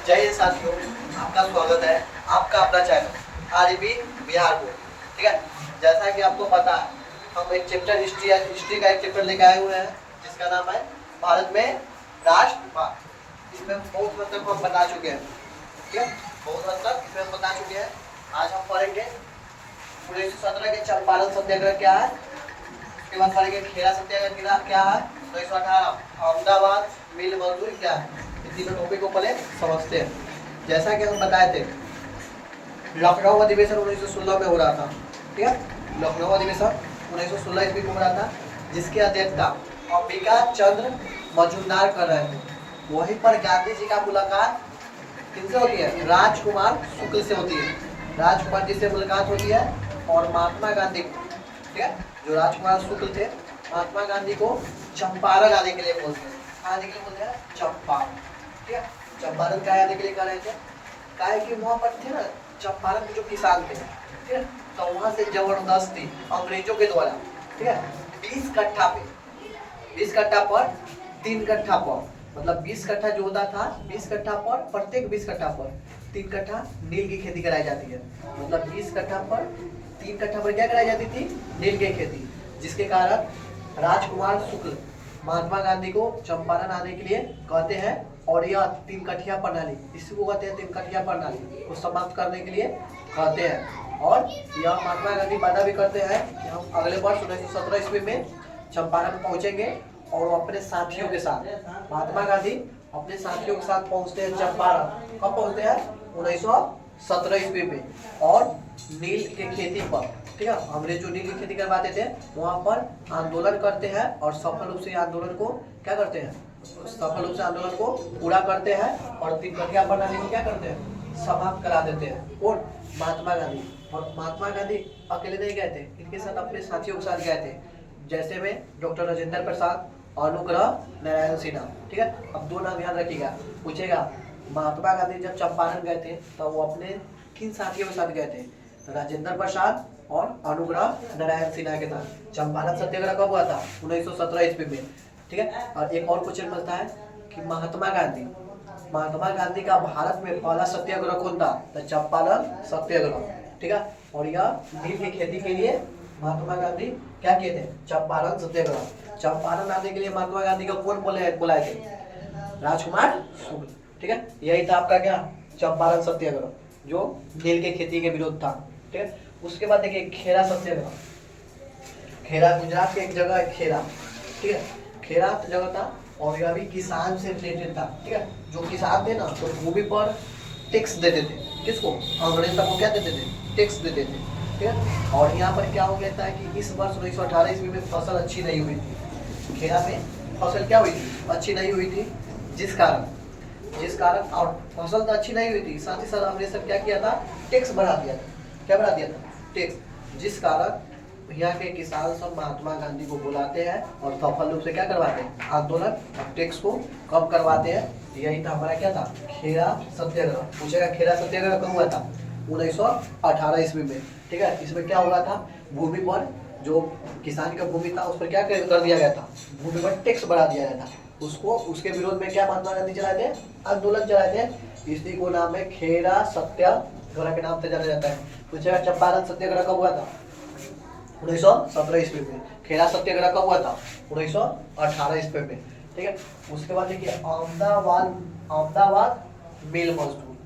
जय हिंद साथियों, आपका स्वागत है आपका अपना चैनल आरबी बिहार बोर्ड। ठीक है, जैसा कि आपको पता है हम एक चैप्टर हिस्ट्री का एक चैप्टर लेकर आए हुए हैं जिसका नाम है भारत में राष्ट्रवाद। इसमें बहुत हद तक हम बता चुके हैं। ठीक है, बहुत हद तक इसमें हम बता चुके हैं। आज हम पढ़ेंगे 1917 के चंपारण सत्याग्रह क्या है, उसके बाद पढ़ेंगे खेड़ा सत्याग्रह क्या है, 1918 अहमदाबाद मिल मजदूर क्या है। तीनों टॉपिक को पहले समझते हैं। जैसा कि हम बताए थे, लखनऊ अधिवेशन 1916 में हो रहा था। ठीक है, लखनऊ अधिवेशन 1916 ईस्वी में हो रहा था, जिसकी अध्यक्षता अंबिका चंद्र मजूमदार कर रहे थे। वहीं पर गांधी जी का मुलाकात किनसे होती है? राजकुमार शुक्ल से होती है। राजकुमार जी से मुलाकात होती है और महात्मा गांधी, ठीक है, जो राजकुमार शुक्ल थे, महात्मा गांधी को चंपारण आने के लिए बोलते हैं। आने के लिए बोलते हैं चंपारण। ठीक है, चंपारण क्या आने के लिए कह रहे थे? क्या है कि वहाँ पर थे ना चंपारण के जो किसान थे, ठीक है, तो वहाँ से जबरदस्ती अंग्रेजों के द्वारा, ठीक है, 20 कट्ठा पे 20 कट्ठा पर 3 कट्ठा पर, मतलब 20 कट्ठा जो होता था, 20 कट्ठा पर प्रत्येक 20 कट्ठा पर 3 कट्ठा नील की खेती कराई जाती है। मतलब 20 कट्ठा पर 3 कट्ठा पर क्या कराई जाती थी? नील की खेती। जिसके कारण राजकुमार शुक्ल महात्मा गांधी को चंपारण आने के लिए कहते हैं और यह 3 कठिया प्रणाली, इसी को कहते हैं 3 कठिया प्रणाली, को समाप्त करने के लिए कहते हैं। और यह महात्मा गांधी वादा भी करते हैं कि हम अगले वर्ष 1917 ईस्वी में चंपारण पहुंचेंगे और अपने साथियों के साथ, महात्मा गांधी अपने साथियों के साथ पहुंचते हैं चंपारण। कब पहुंचते हैं? 1917 ईस्वी में। और नील के खेती पर, ठीक है, अंग्रेज जो नील की खेती करवाते थे वहाँ पर आंदोलन करते हैं और सफल रूप से आंदोलन को क्या करते हैं? सफल रूप से आंदोलन को पूरा करते हैं और 3 कठिया प्रणाली को क्या करते हैं? समाप्त करा देते हैं। और महात्मा गांधी, और महात्मा गांधी अकेले नहीं गए थे, इनके साथ अपने साथियों के साथ गए थे, जैसे में डॉक्टर राजेंद्र प्रसाद, अनुग्रह नारायण सिन्हा। ठीक है, अब 2 नाम याद रखिएगा, पूछेगा महात्मा गांधी जब चंपारण गए थे तो वो अपने किन साथियों के साथ गए थे? राजेंद्र प्रसाद और अनुग्रह नारायण सिन्हा के साथ। चंपारण सत्याग्रह कब हुआ था? 1917 ईस्वी में। ठीक है, और एक और क्वेश्चन बनता है कि महात्मा गांधी का भारत में पहला सत्याग्रह कौन था? तो चंपारण सत्याग्रह। ठीक है, और यह नील की खेती के लिए महात्मा गांधी क्या किए थे? चंपारण सत्याग्रह। चंपारण आने के लिए महात्मा गांधी को कौन बुलाए थे? राजकुमार शुक्ल। ठीक है, यही था आपका क्या? चंपारण सत्याग्रह, जो नील के खेती के विरोध था। ठीक है, उसके बाद देखिए खेड़ा सत्याग्रह। खेड़ा गुजरात के एक जगह है खेड़ा। ठीक है, खेड़ा जगह था और यह भी किसान से रिलेटेड था। ठीक है, जो किसान थे ना तो भूमि पर टैक्स देते थे। किसको? अंग्रेज को क्या देते थे? टैक्स देते थे। ठीक है, और यहाँ पर क्या हो गया था कि इस वर्ष 1918 ईस्वी में फसल अच्छी नहीं हुई थी। खेड़ा में फसल क्या हुई थी? अच्छी नहीं हुई थी, जिस कारण और फसल तो अच्छी नहीं हुई थी, साथ ही साथ अंग्रेज सब क्या किया था? टैक्स बढ़ा दिया था। क्या बढ़ा दिया था? टैक्स। जिस कारण यहाँ के किसान सब महात्मा गांधी को बुलाते हैं और सफल रूप से क्या करवाते हैं? आंदोलन और टैक्स को कम करवाते हैं। यही था हमारा क्या था? खेड़ा सत्याग्रह। पूछेगा खेड़ा सत्याग्रह कब हुआ था? 1918 ईस्वी में। ठीक है, इसमें क्या हुआ था? भूमि पर जो किसान का भूमि था उस पर क्या कर दिया गया था? भूमि पर टैक्स बढ़ा दिया गया था। उसको, उसके विरोध में क्या महात्मा गांधी चलाए थे? आंदोलन चलाए थे। इसी को नाम है खेड़ा सत्याग्रह के नाम से जाना जाता है। पूछेगा चंपारण सत्याग्रह कब हुआ था? 1917 ईस्वी में। खेड़ा सत्याग्रह कब हुआ था? 1918 ईस्वी में। ठीक है, उसके बाद देखिए अहमदाबाद मिल मजदूर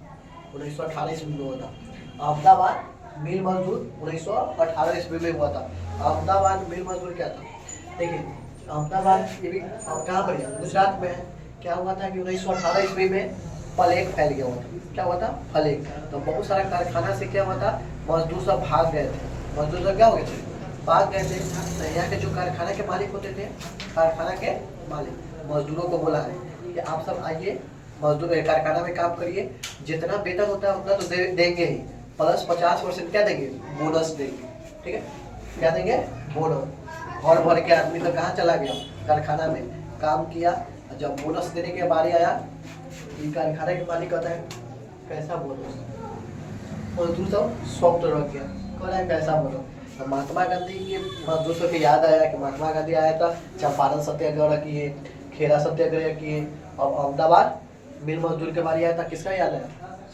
1918 ईस्वी में हुआ था। अहमदाबाद मिल मजदूर 1918 ईस्वी में हुआ था। अहमदाबाद मिल मजदूर क्या था? देखिए अहमदाबाद ये भी कहाँ पर है? गुजरात में है। क्या हुआ था कि 1918 ईस्वी में प्लेग फैल गया हुआ था। क्या हुआ था? प्लेग। तो बहुत सारा कारखाना से क्या हुआ था? मजदूर सब भाग गए थे। मजदूर सब क्या हो गए थे? भाग गए थे। तो यहाँ के जो कारखाना के मालिक होते थे, कारखाना के मालिक मजदूरों को बोला है कि आप सब आइए, मजदूर कारखाना में काम करिए, जितना वेतन होता है उतना तो देंगे ही, प्लस 50% क्या देंगे? बोनस देंगे। ठीक है, क्या देंगे? बोनस। घर भर के आदमी तो कहाँ चला गया? कारखाना में काम किया। जब बोनस देने के बारी आया, कारखाना के मालिक कहता है कैसा बोनस? मजदूर सब शॉक्ड रह गया, कह रहा है कैसा बोनस? तो महात्मा गांधी के मजदूर को याद आया कि महात्मा गांधी आया था, चंपारण सत्याग्रह किए, खेड़ा सत्याग्रह किए और अहमदाबाद मिल मजदूर के बारे आया था, किसका याद है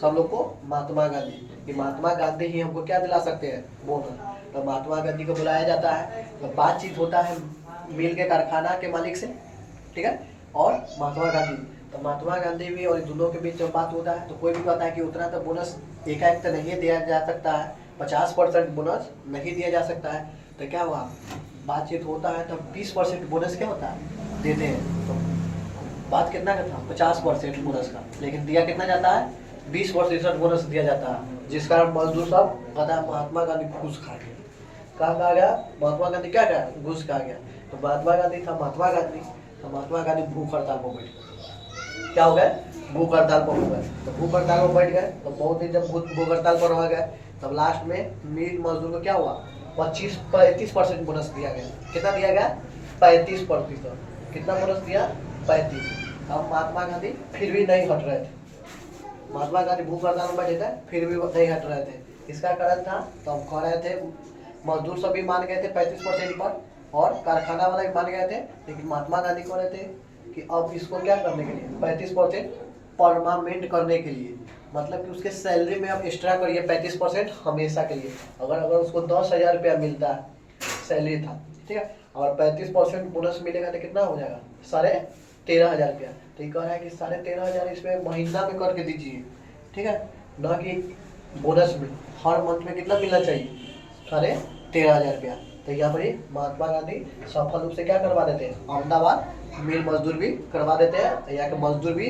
सब लोग को? महात्मा गांधी। कि महात्मा गांधी ही हमको क्या दिला सकते हैं? बोनस। तो महात्मा गांधी को बुलाया जाता है, तो बातचीत होता है मिल के कारखाना के मालिक से, ठीक है, और महात्मा गांधी। तो महात्मा गांधी भी और दोनों के बीच जब बात होता है तो कोई भी कहता है कि उतना तो बोनस एकाएक तो नहीं दिया जा सकता है, 50% बोनस नहीं दिया जा सकता है। तो क्या हुआ, बातचीत होता है, तो 20% बोनस क्या होता है देते हैं। तो बात कितना का था? 50% बोनस का, लेकिन दिया कितना जाता है? 20% बोनस दिया जाता है, जिस कारण मजदूर सब कहता है महात्मा गांधी घूस खा गया। कहाँ कहा गया? महात्मा गांधी क्या कहा? घूस खा गया। तो महात्मा गांधी था महात्मा गांधी, तो महात्मा गांधी भूख हड़ताल पर बैठ गए। क्या हो गए? भूख हड़ताल पर हो गए। तो भूख हड़ताल पर बैठ गए, तो बहुत दिन जब भूख हड़ताल पर रह गए, तब लास्ट में मिल मजदूर को क्या हुआ? 35% बोनस दिया गया। कितना दिया गया? 35%। कितना बोनस दिया? 35। अब महात्मा गांधी फिर भी नहीं हट रहे थे। महात्मा गांधी भूख हड़ताल में बैठे थे, फिर भी नहीं हट रहे थे। इसका कारण था, तो हम कह रहे थे मजदूर सभी मान गए थे 35% पर, और कारखाना वाला भी मान गए थे, लेकिन महात्मा गांधी कह रहे थे कि अब इसको क्या करने के लिए? 35% परमानेंट करने के लिए, मतलब कि उसके सैलरी में अब एक्स्ट्रा करिए 35% हमेशा के लिए। अगर उसको 10,000 रुपया मिलता है सैलरी था, ठीक है, और 35% बोनस मिलेगा तो कितना हो जाएगा? 13,500 रुपया। तो ये कह रहा है कि 13,500 इसमें महीना में करके दीजिए, ठीक है, न कि बोनस में। हर मंथ में कितना मिलना चाहिए? 13,500 रुपया। तो यहाँ पर ही महात्मा गांधी सफल रूप से क्या करवा देते हैं? अहमदाबाद मिल मजदूर भी करवा देते हैं। तो यहाँ के मजदूर भी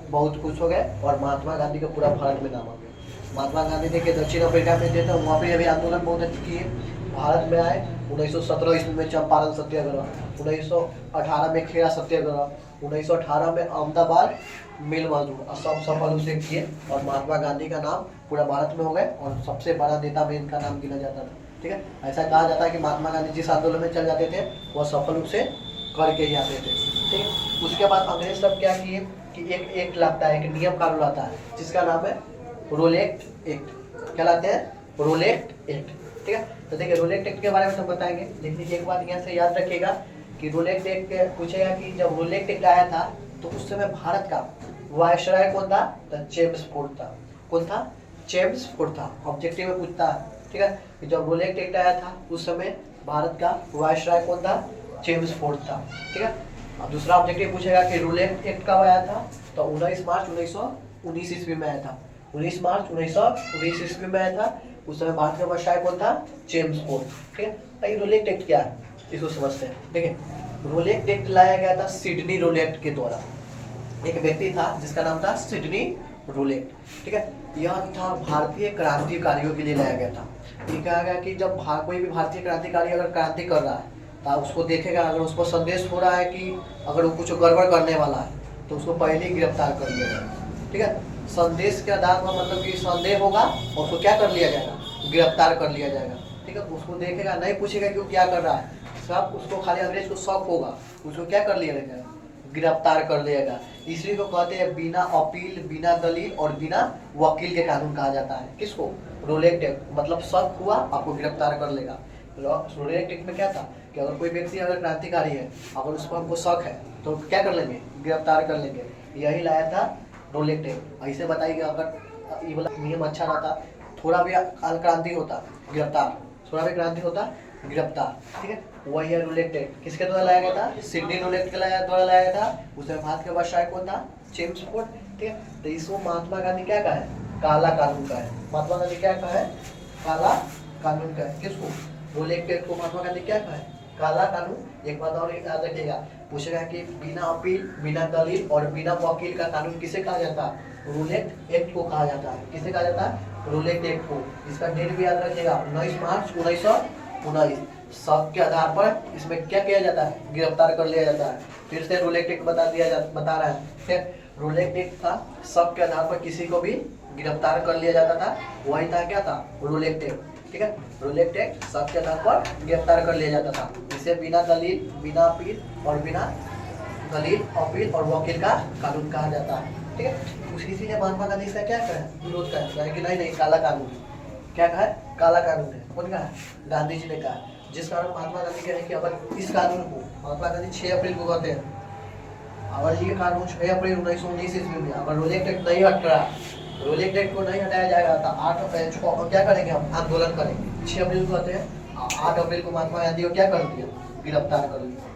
बहुत खुश हो गए, और महात्मा गांधी का पूरा भारत में नाम आ गया। महात्मा गांधी देखिए दक्षिण अफ्रीका में थे, तो वहाँ पे अभी आंदोलन बहुत अच्छी किए। भारत में आए 1917 ईस्वी में चंपारण सत्याग्रह, 1918 में खेड़ा सत्याग्रह, 1918 में अहमदाबाद मिल मजदूर, और सब सफल रूप से किए, और महात्मा गांधी का नाम पूरा भारत में हो गए, और सबसे बड़ा नेता में इनका नाम गिना जाता था, ठीक है। ऐसा कहा जाता है कि महात्मा गांधी जिस आंदोलन में चल जाते थे वह सफल रूप से करके ही आते थे, ठीक है। उसके बाद अंग्रेज सब क्या किए कि एक एक्ट लाता है, एक नियम कानून लाता है, जिसका नाम है रोलेक्ट एक्ट। क्या लाते हैं? रोलेक्ट एक्ट, ठीक है। तो देखिए रोलेक्ट एक्ट के बारे में तो बताएंगे, लेकिन एक बात यहाँ से याद रखिएगा कि रोलेक्ट एक्ट पूछेगा कि जब रोलेक्ट एक्ट आया था तो उस समय भारत का वायसराय कौन था? तो जेम्स फोर्ड था। कौन था? जेम्स फोर्ड था। ऑब्जेक्टिव में पूछता है, ठीक है, कि जब रोलेक्ट एक्ट आया था उस समय भारत का वायसराय कौन था? जेम्स फोर्ड था, ठीक है। अब दूसरा ऑब्जेक्टिव पूछेगा कि रोलेक्ट एक्ट कब आया था? तो 19 मार्च 1919 ईस्वी में आया था। 19 मार्च 1919 ईस्वी में आया था। उस समय भारत का वायसराय कौन था? जेम्स फोर्ड, ठीक है। तो ये रोलेक्ट एक्ट क्या है इसको समझते हैं। देखिए रोलेक्ट एक्ट लाया गया था सिडनी रोलेट के द्वारा। एक व्यक्ति था जिसका नाम था सिडनी रोलेट, ठीक है। यह था भारतीय क्रांतिकारियों के लिए लाया गया था। ये कहा गया कि जब कोई भी भारतीय क्रांतिकारी अगर क्रांति कर रहा है तो उसको देखेगा, अगर उसको संदेश हो रहा है कि अगर वो कुछ गड़बड़ करने वाला है तो उसको पहले ही गिरफ्तार कर लिया जाएगा, ठीक है। संदेश के आधार पर मतलब कि संदेह होगा और उसको क्या कर लिया जाएगा? गिरफ्तार कर लिया जाएगा, ठीक है। उसको देखेगा, नहीं पूछेगा कि वो क्या कर रहा है, सब उसको खाली अंग्रेज को शौक होगा, उसको क्या कर लिया जाएगा? गिरफ्तार कर लिएगा। इसी को कहते हैं बिना अपील, बिना दलील और बिना वकील के कानून कहा जाता है। किसको? रोलेक्ट एक्ट। मतलब शक हुआ आपको गिरफ्तार कर लेगा। रोलेक्ट एक्ट में क्या था कि अगर कोई व्यक्ति अगर क्रांतिकारी है, अगर उस पर हमको शक है तो क्या कर लेंगे? गिरफ्तार कर लेंगे। यही लाया था रोलेक्ट एक्ट। ऐसे बताइए अगर ये वाला नियम अच्छा रहता, थोड़ा भी क्रांति होता गिरफ्तार, थोड़ा भी क्रांति होता गिरफ्तार, ठीक है। वही है रोलेक्ट एक्ट। किसके द्वारा लाया गया था? सिडनी रोलेट के द्वारा लाया गया था। उसमें भारत के वायसराय कौन था? जेम्स फोर्ड, ठीक है। तो इसको महात्मा गांधी क्या कहा है? काला कानून का है। महात्मा गांधी क्या कहा है? काला कानून का है। किसको? रोलेक्ट एक्ट को महात्मा गांधी क्या कहा है? काला कानून। एक बात और याद रखिएगा, पूछेगा कि बिना अपील, बिना दलील और बिना वकील का कानून किसे कहा जाता है? रोलेक्ट एक्ट को कहा जाता है। किसे कहा जाता है? रोलेक्ट एक्ट को। इसका डेट भी याद रखिएगा, 19 मार्च 1919। शक के आधार पर इसमें क्या किया जाता है? गिरफ्तार कर लिया जाता है। फिर से रोलेक्ट एक्ट बता रहा है, ठीक है। रोलेक्ट एक्ट था, शक के आधार पर किसी को भी गिरफ्तार कर लिया जाता था। वही था क्या था? रोलेक्ट एक्ट, ठीक है। रोलेक्ट एक्ट शक के आधार पर गिरफ्तार कर लिया जाता था। इसे बिना दलील, बिना अपील और बिना दलील, अपील और वकील का कानून कहा जाता है, ठीक है। उसी ने महात्मा गांधी इसका क्या कहा? विरोध कहा कि नहीं काला कानून। क्या कहा है? काला कानून है। कौन कहा? गांधी जी ने कहा। जिस कारण महात्मा गांधी कह रहे हैं कि अगर इस कानून को महात्मा गांधी 6 अप्रैल को कहते हैं, और ये कानून 6 अप्रैल 1919 ईस्वी में, अगर रोलेट एक्ट नहीं हट रहा, रोलेट एक्ट को नहीं हटाया जाएगा तो 8 अप्रैल को क्या करेंगे हम, आंदोलन करेंगे। 6 अप्रैल को कहते हैं, 8 अप्रैल को महात्मा गांधी को क्या कर दिया, गिरफ्तार कर लिया।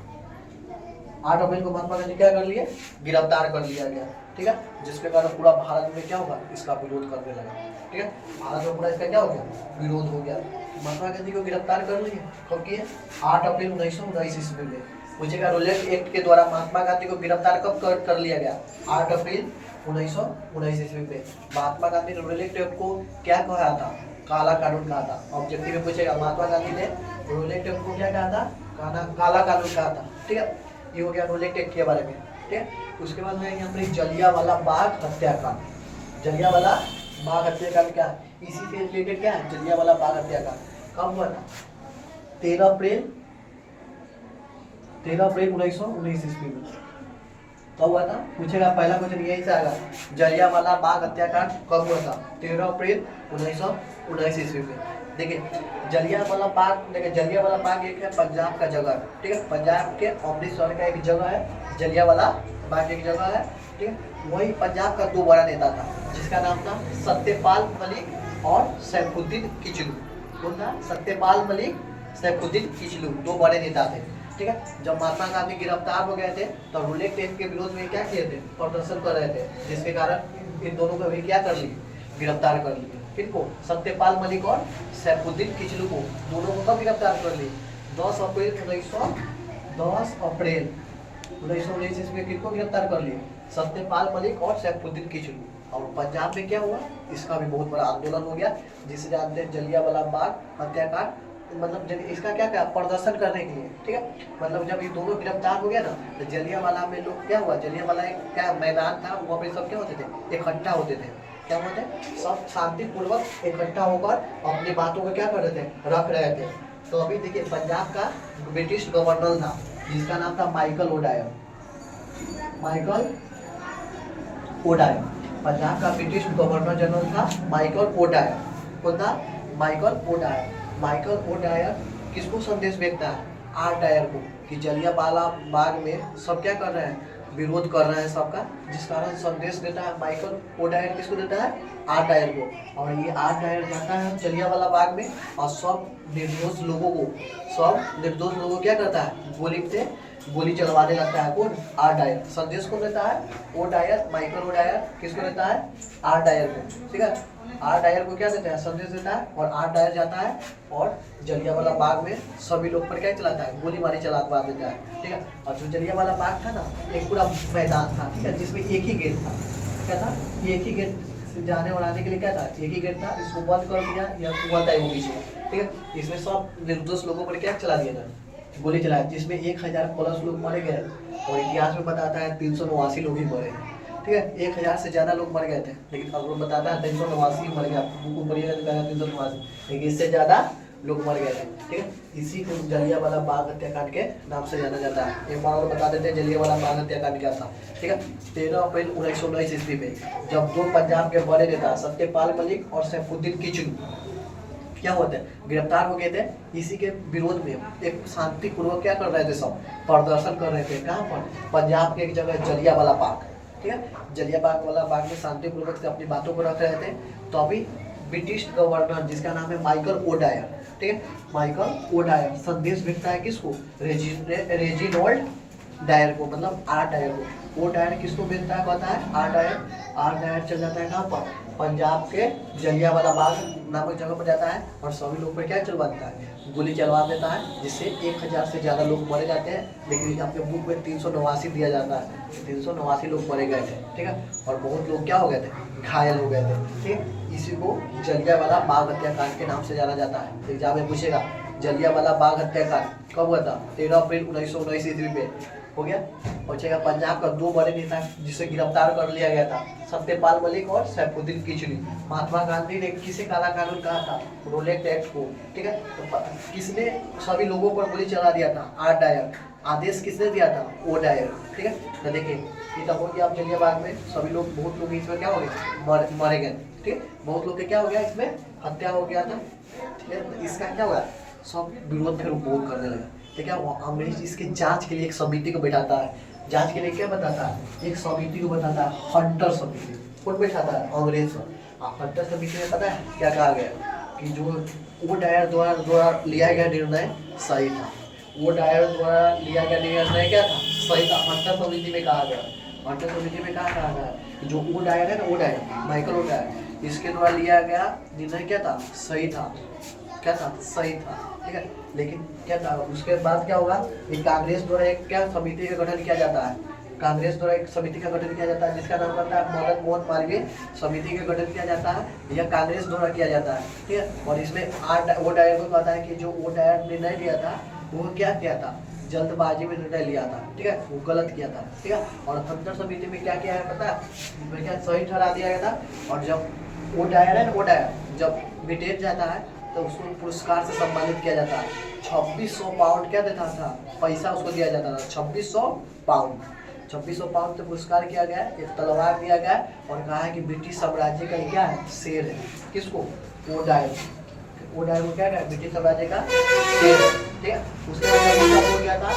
8 अप्रैल को महात्मा गांधी क्या कर लिए, गिरफ्तार कर लिया गया, ठीक है। जिसके कारण पूरा भारत में क्या होगा, इसका विरोध करने लगा, ठीक है। भारत में पूरा इसका क्या हो गया, विरोध हो गया। महात्मा गांधी को गिरफ्तार कर लिए, कब किए, 8 अप्रैल 1919 ईस्वी में। पूछेगा रोलेट एक्ट के द्वारा महात्मा गांधी को गिरफ्तार कब कर लिया गया, 8 अप्रैल 1919 ईस्वी में। महात्मा गांधी ने रोलेट एक्ट को क्या कहा था, काला कानून कहा था। ऑब्जेक्टिव में पूछेगा महात्मा गांधी ने रोलेट एक्ट को क्या कहा था, काला कानून कहा था, ठीक है। ये हो गया रोलेट एक्ट के बारे में, ठीक है। उसके बाद में यहाँ पर जलियांवाला बाग हत्याकांड। जलियांवाला बाग हत्याकांड क्या है, इसी से रिलेटेड क्या है, जलियांवाला बाग हत्याकांड कब हुआ था, 13 अप्रैल 1919 ईस्वी में। कब हुआ था, पूछेगा पहला क्वेश्चन यही से आएगा, जलियांवाला बाग हत्याकांड कब हुआ था, 13 अप्रैल 1919 ईस्वी में। देखिए जलियांवाला बाग एक है पंजाब का जगह, ठीक है। पंजाब के अमृतसर का एक जगह है, जलियांवाला बाग एक जगह है, ठीक है। वही पंजाब का 2 बड़ा नेता था, जिसका नाम था सत्यपाल मलिक और सैफुद्दीन किचलू। कौन था, सत्यपाल मलिक, सैफुद्दीन किचलू, 2 बड़े नेता थे, ठीक है। जब महात्मा गांधी गिरफ्तार हो गए थे तो रोलेट एक्ट के विरोध में क्या किए थे, प्रदर्शन कर रहे थे, जिसके कारण इन दोनों को भी क्या कर लिए, गिरफ्तार कर लिए। किनको, सत्यपाल मलिक और सैफुद्दीन किचलू को, दोनों को कब गिरफ्तार कर लिए, 10 अप्रैल 1919 ईस्वी में। किनको गिरफ्तार कर लिए, सत्यपाल मलिक और सैफुद्दीन किचलू। और पंजाब में क्या हुआ, इसका भी बहुत बड़ा आंदोलन हो गया, जिसे जानते हैं जलियांवाला बाग हत्याकांड। मतलब इसका क्या क्या प्रदर्शन करने के लिए, ठीक है। मतलब जब ये दोनों गिरफ्तार हो गया ना, तो जलियांवाला में लोग क्या हुआ, जलियांवाला एक क्या मैदान था, वहाँ पे सब क्या होते थे, इकट्ठा होते थे। क्या होते थे, सब शांतिपूर्वक इकट्ठा होकर अपनी बातों को क्या कर रहे थे, रख रहे थे। तो अभी देखिए पंजाब का ब्रिटिश गवर्नर था, जिसका नाम था माइकल ओडायर। पंजाब का ब्रिटिश गवर्नर जनरल था माइकल ओडायर। कौन था, माइकल ओडायर किसको संदेश भेजता है, आर डायर को, कि जलियांवाला बाग में सब क्या कर रहे हैं, विरोध कर रहे हैं सबका, जिस कारण संदेश देता है माइकल ओडायर, किसको देता है, आर डायर को। और ये आर डायर जाता है जलियांवाला बाग में और सब निर्दोष लोगों को क्या करता है, गोली चलवाने लगता है। कौन, आर डायर। संदेश कौन देता है, ओडायर, माइकल ओडायर किसको देता है, आर डायर को, ठीक है। आर डायर को क्या देता है, संदेश देता है, और आर डायर जाता है और जलियांवाला बाग में सभी लोग पर क्या चलाता है, गोलीबारी चला देता है, ठीक है। और जो जलियांवाला बाग था ना, एक पूरा मैदान था, ठीक है, जिसमें एक ही गेट था। क्या था, एक ही गेट से जाने और आने के लिए क्या था, एक ही गेट था। इसको बंद कर दिया या कुआं था वो पीछे, ठीक है। इसमें सब निर्दोष लोगों पर क्या चला दिया था, गोली चलाया, जिसमें 1000 प्लस लोग मरे गए। और इतिहास में बताता है 389 लोग ही मरे, ठीक है। 1000 से ज़्यादा लोग मर गए थे, लेकिन अब लोग बताता है 389 मर गया। बुक पढ़िएगा तो कहेगा 389, लेकिन इससे ज़्यादा लोग मर गए थे, ठीक है। इसी को जलियांवाला बाग हत्याकांड के नाम से जाना जाता है। एक बार और बता देते हैं जलियांवाला बाग हत्याकांड क्या था, ठीक है। 13 अप्रैल 1919 ईस्वी में जब 2 पंजाब के बड़े नेता सत्यपाल मलिक और सैफुद्दीन किचलू क्या होते हैं, गिरफ्तार हो गए थे। इसी के विरोध में एक शांतिपूर्वक क्या कर रहे थे, सब प्रदर्शन कर रहे थे। कहाँ पर, पंजाब के एक जगह जलियांवाला बाग, ठीक है। जलियांवाला बाग में शांतिपूर्वक से अपनी बातों को रख रहे थे। तो अभी ब्रिटिश गवर्नर जिसका नाम है माइकल ओडायर, ठीक है, माइकल ओडायर संदेश भेजता है किसको, रेजिनोल्ड डायर को, मतलब आर डायर को। वो डायर किसको भेजता है, कहता है आर डायर चल जाता है कहाँ पर, पंजाब के जलियांवाला बाग नामक जगह पर जाता है और सभी लोग पर क्या चलवा देता है, गोली चलवा देता है, जिससे 1000 से ज़्यादा लोग मरे जाते हैं। लेकिन अपने बुक में 389 दिया जाता है, 389 लोग मरे गए थे, ठीक है। और बहुत लोग क्या हो गए थे, घायल हो गए थे, ठीक। इसी को जलियांवाला बाग हत्याकांड के नाम से जाना जाता है। एग्जाम में पूछेगा जलियांवाला बाग हत्याकांड कब हुआ था, 13 अप्रैल 1919 ईस्वी में हो गया। पूछेगा पंजाब का 2 बड़े नेता जिसे गिरफ्तार कर लिया गया था, सत्यपाल मलिक और सैफुद्दीन किचलू। महात्मा गांधी ने किसे काला कानून कहा था, रोलेट एक्ट को, ठीक है। तो किसने सभी लोगों पर गोली चला दिया था, आर डायर। आदेश किसने दिया था, ओ डायर, ठीक है। तो देखिए ये तो हो गया अब जलियांवाला में सभी लोग, बहुत लोग इसमें क्या हो गए, मरे गए, ठीक है। बहुत लोग के क्या हो गया, इसमें हत्या हो गया था, ठीक है। तो इसका क्या हुआ, सब विरोध फिर उपभोग करने लगा, ठीक है। अंग्रेज इसके जांच के लिए एक समिति को बैठाता है, जांच के लिए क्या बताता है, एक समिति को बताता है, हंटर समिति। कौन बैठाता है, अंग्रेज सर। हंटर समिति में पता है क्या कहा गया कि जो वो डायर द्वारा लिया गया निर्णय सही था। वो डायर द्वारा लिया गया निर्णय क्या था, सही था। हंटर समिति में कहा गया, हंटर समिति में कहा गया कि जो वो डायर है ना, वो डायर माइकल वो डायर, इसके द्वारा लिया गया निर्णय क्या था, सही था। क्या था, सही था। ठीक है, लेकिन क्या था उसके बाद क्या होगा, एक कांग्रेस द्वारा एक क्या समिति का गठन किया जाता है, कांग्रेस द्वारा एक समिति का गठन किया जाता है जिसका नाम होता है मदन मोहन मालवीय समिति का गठन किया जाता है, यह कांग्रेस द्वारा किया जाता है। ठीक है, और इसमें 8 वो डायर को कहता है कि जो वो डायर निर्णय लिया था वो क्या किया था, जल्दबाजी में निर्णय लिया था। ठीक है, वो गलत किया था। ठीक है, और हंटर समिति में क्या किया है पता है, इसमें क्या सही ठहरा दिया गया था। और जब वो डायर है ना, वो डायर जब ब्रिटेन जाता है तो उसको पुरस्कार से सम्मानित किया जाता है। 2600 पाउंड क्या देता था, पैसा उसको दिया जाता था, 2600 पाउंड। 2600 पाउंड से पुरस्कार किया गया, एक तलवार दिया गया और कहा है कि ब्रिटिश साम्राज्य का क्या है, शेर है। किसको, वो डायर, वो डायर को क्या है, ब्रिटिश साम्राज्य का शेर है। ठीक है, उसके बाद जब ये सब हो गया था,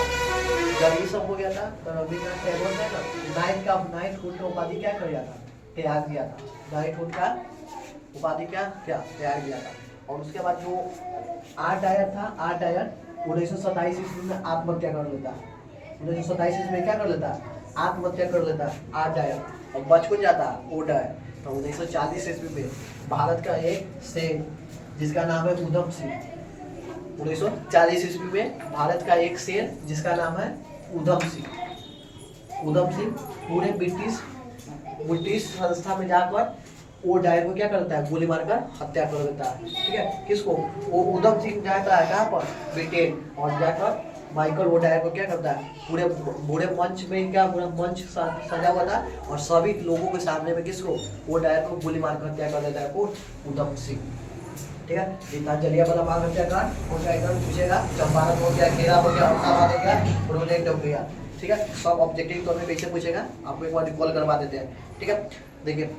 जब ये सब हो गया था तो रविंद्रनाथ टैगोर ने ना नाइटहुड का उपाधि क्या कर दिया था, त्याग दिया था। नाइटहुड का उपाधि क्या त्याग दिया था। और उसके बाद जो 8 डायर था, 8 डायर 1927 ईस्वी में आत्महत्या कर लेता है। 1927 ईस्वी में क्या कर लेता है, आत्महत्या कर लेता है 8 डायर, और बच को जाता है वो डायर। तो 1940 ईस्वी में भारत का एक शेर जिसका नाम है उधम सिंह, 1940 ईस्वी में भारत का एक शेर जिसका नाम है उधम सिंह। उधम सिंह पूरे ब्रिटिश संस्था में जाकर वो डायर को क्या करता है, गोली मारकर हत्या कर देता है। ठीक है, किसको, वो उधम सिंह जाता है कहाँ पर, ब्रिटेन, और जाकर माइकल वो डायर को क्या करता है, पूरे मंच में क्या पूरा मंच सजा हुआ था और सभी लोगों के सामने में किसको, वो डायर को गोली मारकर हत्या कर देता है, कौन, उधम सिंह। ठीक है, इतना जलियांवाला बाग हत्याकांड हो जाएगा, पूछेगा चंपारण हो गया, खेरा हो गया, औरंगाबाद हो गया, प्रोजेक्ट हो गया। ठीक है, सब ऑब्जेक्टिव तौर में कैसे पूछेगा, आपको एक बार रिकॉल करवा देते हैं। ठीक है, देखिए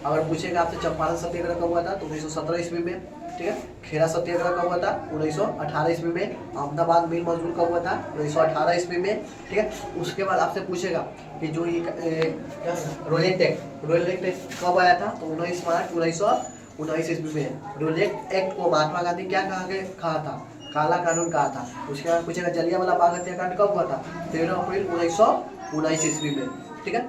अगर पूछेगा आपसे चंपारण सत्याग्रह कब हुआ था तो 1917 ईस्वी में। ठीक है, खेरा सत्याग्रह कब हुआ था, 1918 ईस्वी में। अहमदाबाद मिल मजदूर कब हुआ था, 1918 ईस्वी में। ठीक है, उसके बाद आपसे पूछेगा कि जो ये क्या रोलेट एक्ट कब आया था, तो 19 मार्च 1919 ईस्वी में। रोलेट एक्ट को महात्मा गांधी क्या कहा था, काला कानून कहा था। उसके बाद पूछेगा जलियांवाला बाग हत्याकांड कब हुआ था, 13 अप्रैल 1919 ईस्वी में। ठीक है,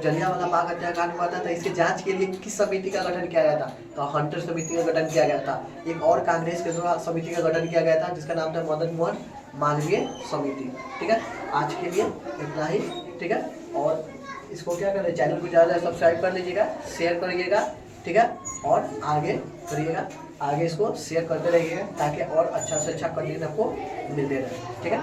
जलियांवाला बाग हत्याकांड हुआ था तो इसकी जांच के लिए किस समिति का गठन किया गया था, तो हंटर समिति का गठन किया गया था। एक और कांग्रेस के द्वारा समिति का गठन किया गया था जिसका नाम था मदन मोहन मालवीय समिति। ठीक है, आज के लिए इतना ही। ठीक है, और इसको क्या करें, चैनल को ज़्यादा सब्सक्राइब कर लीजिएगा, शेयर करिएगा। ठीक है, और आगे करिएगा, आगे इसको शेयर करते रहिएगा ताकि और अच्छा से अच्छा कंटेंट आपको मिलते रहे। ठीक है।